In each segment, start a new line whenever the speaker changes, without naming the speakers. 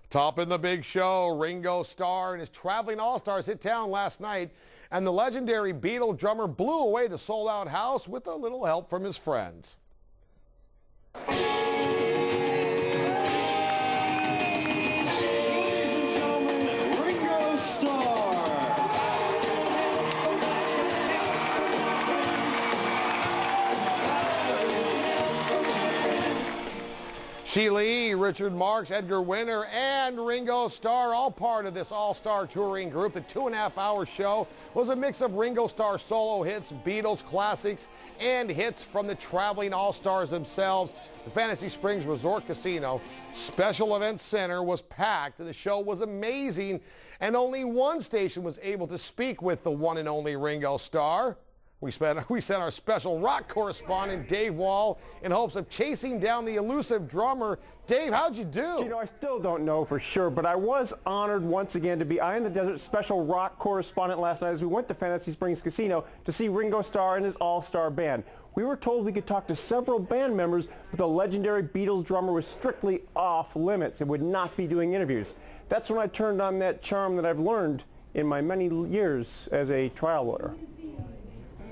Topping the big show, Ringo Starr and his traveling all-stars hit town last night, and the legendary Beatle drummer blew away the sold-out house with a little help from his friends.
Ladies and gentlemen, Ringo Starr.
Sheila E., Richard Marx, Edgar Winter, and Ringo Starr, all part of this all-star touring group. The 2.5-hour show was a mix of Ringo Starr solo hits, Beatles classics, and hits from the traveling all-stars themselves. The Fantasy Springs Resort Casino Special Events Center was packed, and the show was amazing, and only one station was able to speak with the one and only Ringo Starr. We sent our special rock correspondent, Dave Wohl, in hopes of chasing down the elusive drummer. Dave, how'd you do?
You know, I still don't know for sure, but I was honored once again to be Eye in the Desert special rock correspondent last night as we went to Fantasy Springs Casino to see Ringo Starr and his all-star band. We were told we could talk to several band members, but the legendary Beatles drummer was strictly off limits and would not be doing interviews. That's when I turned on that charm that I've learned in my many years as a trial lawyer.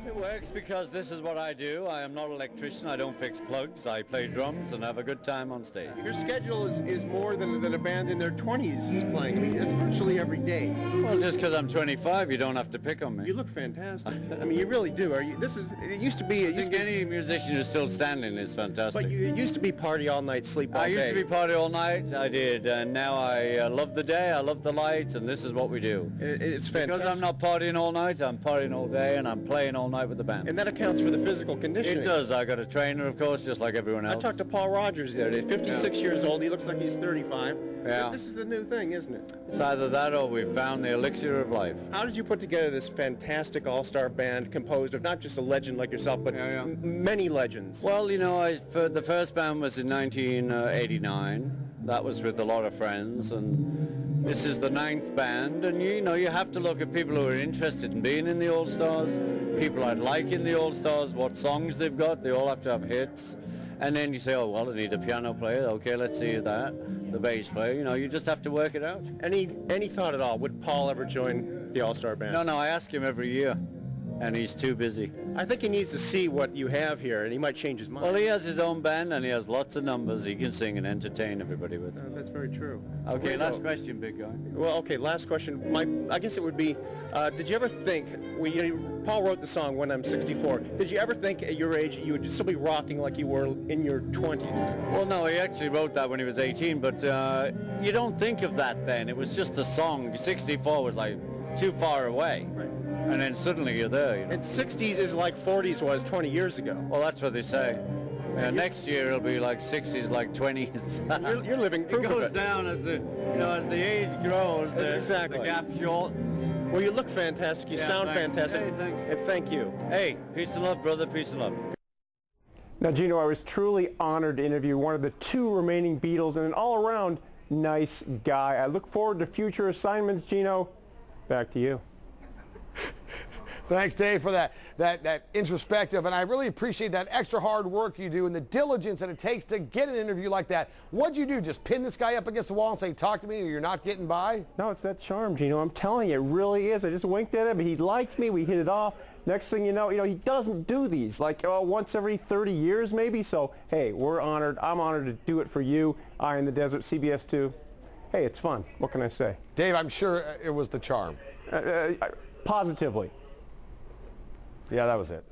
It works because this is what I do. I am not an electrician. I don't fix plugs. I play drums and have a good time on stage.
Your schedule is more than a band in their 20s is playing. I mean, it's virtually every day.
Well, just because I'm 25, you don't have to pick on me.
You look fantastic. I mean, you really do. It used to be...
Any musician who's still standing is fantastic.
But it used to be party all night, sleep all day.
I used to be party all night. I did. And now I love the day. I love the lights. And this is what we do.
It's fantastic.
Because I'm not partying all night. I'm partying all day. And I'm playing all night with the band.
And that accounts for the physical conditioning.
It does. I got a trainer, of course, just like everyone else.
I talked to Paul Rogers the other day, 56 years old. He looks like he's 35.
Yeah.
This is the new thing, isn't it?
It's either that or we've found the elixir of life.
How did you put together this fantastic all-star band composed of not just a legend like yourself, but many legends?
Well, you know, the first band was in 1989. That was with a lot of friends, and this is the 9th band, and you know, you have to look at people who are interested in being in the All-Stars, people I'd like in the All-Stars, what songs they've got. They all have to have hits. And then you say, oh, well, I need a piano player. Okay, let's see that. The bass player. You know, you just have to work it out.
Any thought at all, would Paul ever join the All-Star band?
No, I ask him every year, and he's too busy.
I think he needs to see what you have here, and he might change his mind.
Well, he has his own band, and he has lots of numbers he can sing and entertain everybody with.
That's very true.
Okay, last question, big guy.
Well, okay, last question. I guess it would be, did you ever think, Paul wrote the song When I'm 64, did you ever think at your age you would still be rocking like you were in your 20s?
Well, no, he actually wrote that when he was 18, but you don't think of that then. It was just a song. 64 was like too far away. Right. And then suddenly you're there, you know.
And 60s is like 40s was 20 years ago.
Well, that's what they say. Next year it'll be like 60s, like 20s.
You're living proof
of it.
It
goes down as the age grows.
Exactly.
The gap shortens.
Well, you look fantastic. You sound fantastic.
Hey, thanks.
And thank you.
Hey, peace of love, brother. Peace of love.
Now, Gino, I was truly honored to interview one of the 2 remaining Beatles and an all-around nice guy. I look forward to future assignments, Gino. Back to you.
Thanks, Dave, for that introspective, and I really appreciate that extra hard work you do and the diligence that it takes to get an interview like that. What'd you do? Just pin this guy up against the wall and say, talk to me, or you're not getting by?
No, it's that charm, Gino. I'm telling you, it really is. I just winked at him. He liked me. We hit it off. Next thing you know, he doesn't do these, like once every 30 years maybe. So, hey, we're honored. I'm honored to do it for you. Eye in the Desert, CBS 2. Hey, it's fun. What can I say?
Dave, I'm sure it was the charm.
Positively.
Yeah, that was it.